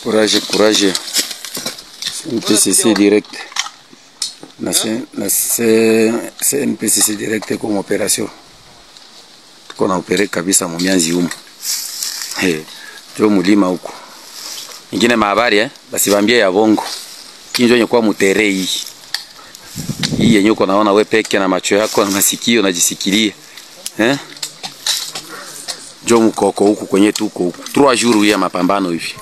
Courage, courage. NPCC direct. C'est NPCC direct comme opération. Qu'on a opéré kabisa Mumianzi humu. Jo mulima huko. Ingine mahabari basi waambie ya bongo. Kinjo yenye kwa mutere hii. Hii yenye uko naona wewe peke na macho yako na masikio unajisikilia. Jo mkoko huko kwenye tuko huko. 3 jours ya mapambano hivi.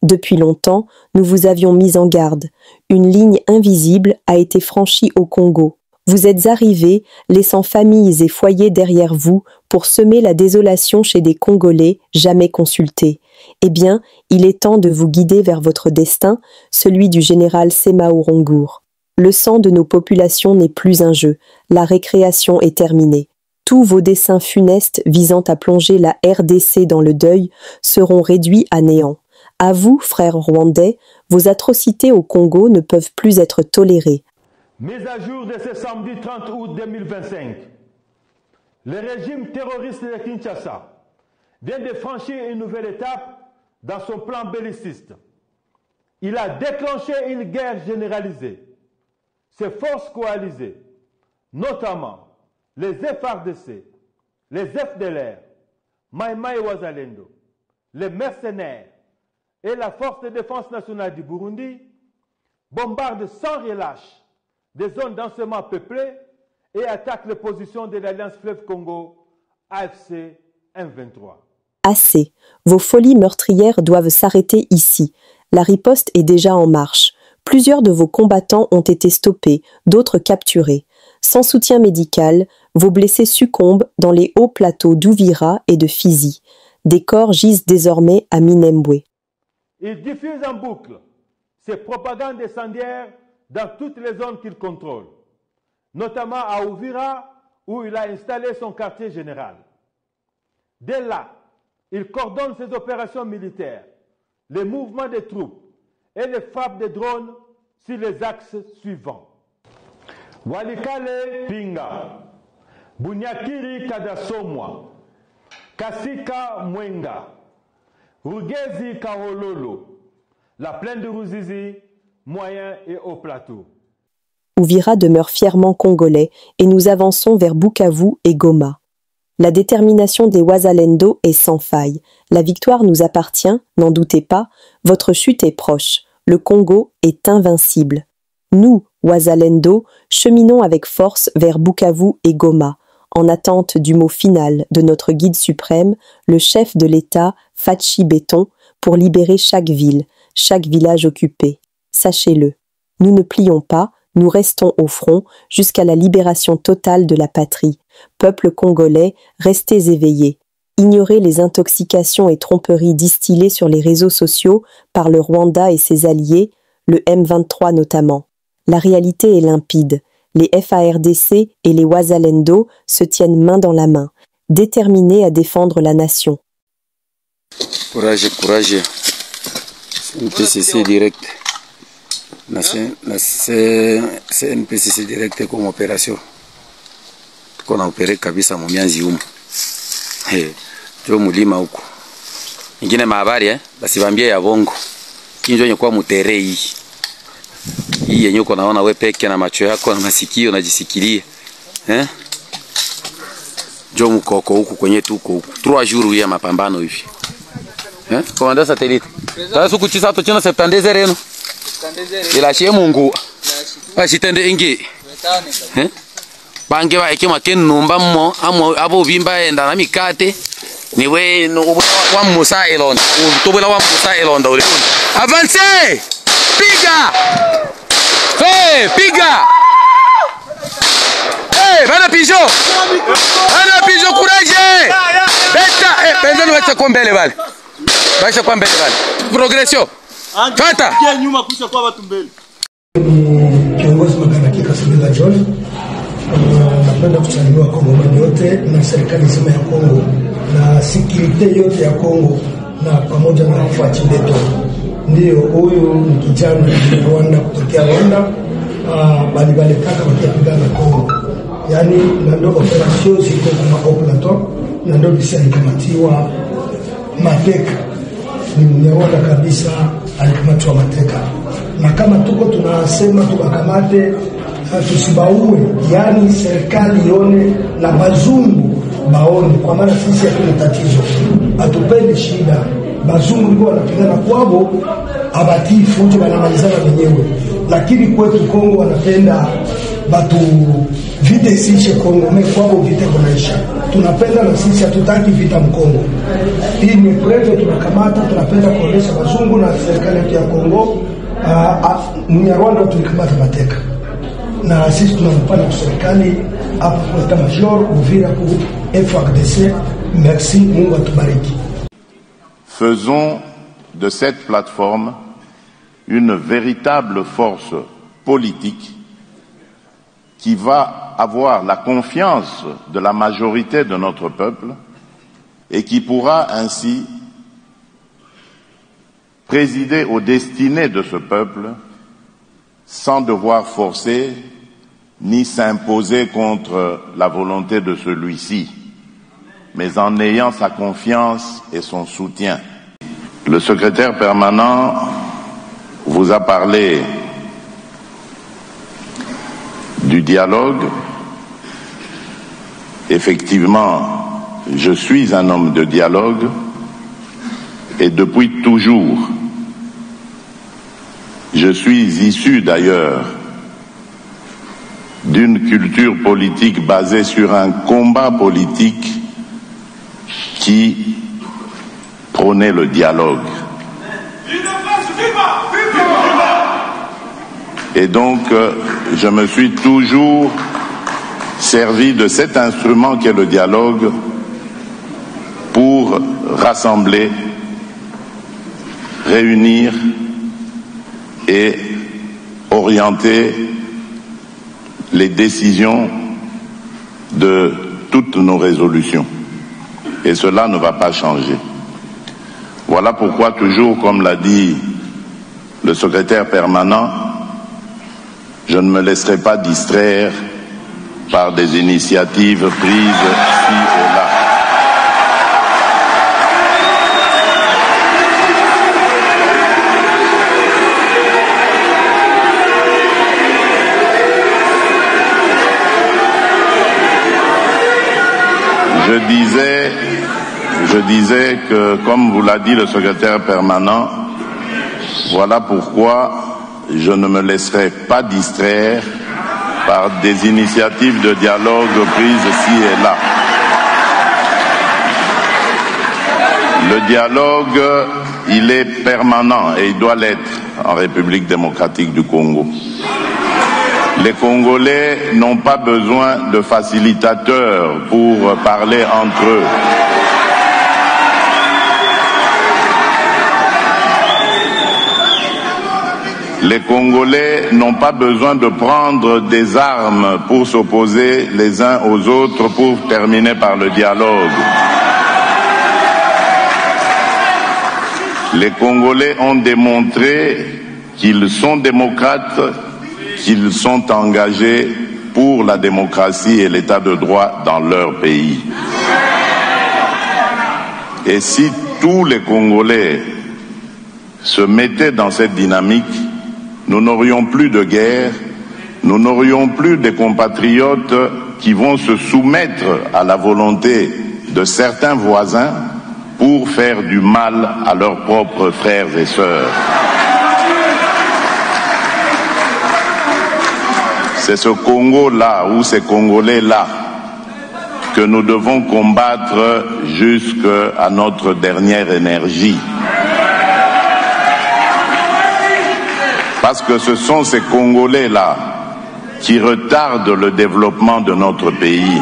Depuis longtemps, nous vous avions mis en garde. Une ligne invisible a été franchie au Congo. Vous êtes arrivés, laissant familles et foyers derrière vous pour semer la désolation chez des Congolais jamais consultés. Eh bien, il est temps de vous guider vers votre destin, celui du général Sémao Rongour. Le sang de nos populations n'est plus un jeu. La récréation est terminée. Tous vos desseins funestes visant à plonger la RDC dans le deuil seront réduits à néant. À vous, frères rwandais, vos atrocités au Congo ne peuvent plus être tolérées. Mise à jour de ce samedi 30 août 2025. Le régime terroriste de Kinshasa vient de franchir une nouvelle étape dans son plan belliciste. Il a déclenché une guerre généralisée. Ses forces coalisées, notamment les FARDC, les FDLR, Mai Mai Wazalendo, les mercenaires et la force de défense nationale du Burundi, bombardent sans relâche des zones densément peuplées et attaquent les positions de l'Alliance Fleuve Congo, AFC M23. Assez. Vos folies meurtrières doivent s'arrêter ici. La riposte est déjà en marche. Plusieurs de vos combattants ont été stoppés, d'autres capturés. Sans soutien médical, vos blessés succombent dans les hauts plateaux d'Ouvira et de Fizi. Des corps gisent désormais à Minembwe. Il diffuse en boucle ses propagandes incendiaires dans toutes les zones qu'il contrôle, notamment à Ouvira, où il a installé son quartier général. Dès là, il coordonne ses opérations militaires, les mouvements des troupes et les frappes de drones sur les axes suivants. Walikale Pinga, Bunyakiri Kadasomwa, Kasika Mwenga, Rugezi Kahololo, la plaine de Ruzizi, moyen et haut plateau. Ouvira demeure fièrement congolais et nous avançons vers Bukavu et Goma. La détermination des Wazalendo est sans faille. La victoire nous appartient, n'en doutez pas, votre chute est proche. Le Congo est invincible. Nous, Wazalendo, cheminons avec force vers Bukavu et Goma, en attente du mot final de notre guide suprême, le chef de l'État, Fachi Béton, pour libérer chaque ville, chaque village occupé. Sachez-le, nous ne plions pas, nous restons au front jusqu'à la libération totale de la patrie. Peuple congolais, restez éveillés. Ignorez les intoxications et tromperies distillées sur les réseaux sociaux par le Rwanda et ses alliés, le M23 notamment. La réalité est limpide. Les FARDC et les Wazalendo se tiennent main dans la main, déterminés à défendre la nation. Courage, courage. NPCC direct. C'est NPCC direct comme opération. Qu'on a opéré kabisa Mumianzi humu. Jo mulima huko. Ingine mahabari basi waambie ya bongo. Kinjo yenye kwa mutere hii. Hii yenye uko naona wewe peke na macho yako na masikio unajisikilia. Jo mkoko huko kwenye tuko huko. 3 jours ya mapambano hivi. Commandant satellite. Sasa kuchisa to china 70 reno. Ilashie Mungu. Ashitende ingi. Bange ba ekema kenumba mo abo bimba enda na mikate. Niwe no wa Musa Elonda. Utobela wa Musa Elonda ule. Avance! Piga! Hey, piga! Hey, bana pijo! Bana pijo courage! Beta, penza no wacha kwa mbele bale. Wacha kwa mbele bale. Progression. Kata! Nyuma kusha kwa watu mbele. Kiongozi Makanaki Kasubila John. Napenda kusalimiwa Kongo yote na serikali nzima ya Kongo na security yote ya Kongo na pamoja na Fachi Béton. Ndio huyu ni kijana wa Rwanda kutokea Rwanda, bali kaka wakipigana Kongo. Yaani ndio operation ziko kama plateau na ndio bisaikamatiwa mateka. ni Mnyarwanda kabisa alikamatwa mateka, na kama tuko tunasema tubakamate tusibaue, yani serikali ione na bazungu baone, kwa maana sisi hatuna tatizo, hatupendi shida. Bazungu ndio wanapigana kwao, abatii fujo wanamalizana wenyewe, lakini kwetu Kongo wanapenda batu vita isishe Kongo, kwao vita kunaisha. Tunapenda na sisi hatutaki vita Mkongo. Hii ni preve tunakamata, tunapenda kuonesha bazungu na serikali yetu ya Kongo Mnyarwanda tulikamata mateka. Na sisi tunampana kwa serikali hapa kwa Major Uvira ku FARDC. Merci, Mungu atubariki. Faisons de cette plateforme une véritable force politique qui va avoir la confiance de la majorité de notre peuple et qui pourra ainsi présider aux destinées de ce peuple sans devoir forcer ni s'imposer contre la volonté de celui-ci, mais en ayant sa confiance et son soutien. Le secrétaire permanent vous a parlé du dialogue. Effectivement, je suis un homme de dialogue et depuis toujours. Je suis issu d'ailleurs d'une culture politique basée sur un combat politique qui prônait le dialogue. Et donc, je me suis toujours servi de cet instrument qu'est le dialogue pour rassembler, réunir et orienter les décisions de toutes nos résolutions. Et cela ne va pas changer. Voilà pourquoi toujours, comme l'a dit le secrétaire permanent, je ne me laisserai pas distraire par des initiatives prises ci et là. Je disais que, comme vous l'a dit le secrétaire permanent, voilà pourquoi je ne me laisserai pas distraire par des initiatives de dialogue prises ci et là. Le dialogue, il est permanent et il doit l'être en République démocratique du Congo. Les Congolais n'ont pas besoin de facilitateurs pour parler entre eux. Les Congolais n'ont pas besoin de prendre des armes pour s'opposer les uns aux autres pour terminer par le dialogue. Les Congolais ont démontré qu'ils sont démocrates, qu'ils sont engagés pour la démocratie et l'état de droit dans leur pays. Et si tous les Congolais se mettaient dans cette dynamique, nous n'aurions plus de guerre, nous n'aurions plus des compatriotes qui vont se soumettre à la volonté de certains voisins pour faire du mal à leurs propres frères et sœurs. C'est ce Congo-là, ou ces Congolais-là, que nous devons combattre jusqu'à notre dernière énergie. Parce que ce sont ces Congolais-là qui retardent le développement de notre pays.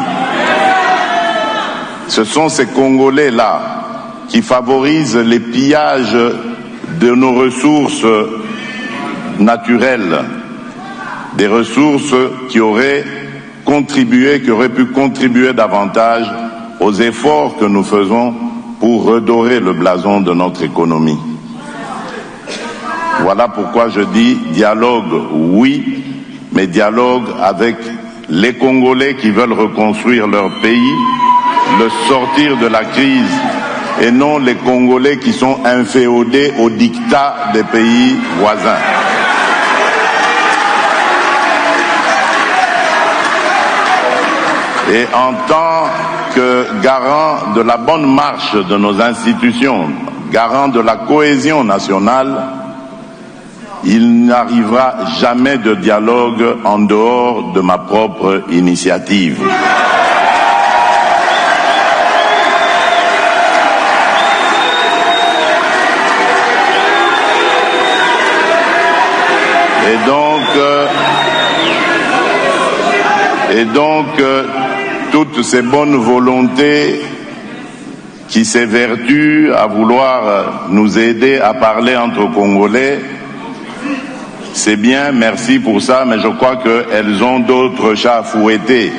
Ce sont ces Congolais-là qui favorisent les pillages de nos ressources naturelles, des ressources qui auraient pu contribuer davantage aux efforts que nous faisons pour redorer le blason de notre économie. Voilà pourquoi je dis dialogue, oui, mais dialogue avec les Congolais qui veulent reconstruire leur pays, le sortir de la crise et non les Congolais qui sont inféodés au diktat des pays voisins. Et en tant que garant de la bonne marche de nos institutions, garant de la cohésion nationale, il n'arrivera jamais de dialogue en dehors de ma propre initiative. Et donc, toutes ces bonnes volontés qui s'évertuent à vouloir nous aider à parler entre Congolais, c'est bien, merci pour ça, mais je crois qu'elles ont d'autres chats à fouetter.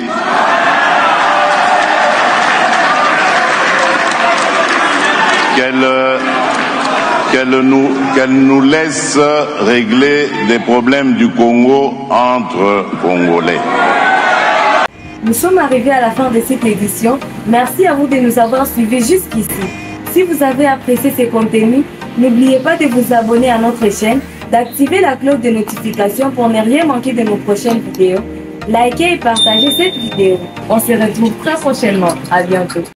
Qu'elles nous laissent régler des problèmes du Congo entre Congolais. Nous sommes arrivés à la fin de cette édition. Merci à vous de nous avoir suivis jusqu'ici. Si vous avez apprécié ces contenus, n'oubliez pas de vous abonner à notre chaîne, d'activer la cloche de notification pour ne rien manquer de nos prochaines vidéos. Likez et partagez cette vidéo. On se retrouve très prochainement. À bientôt.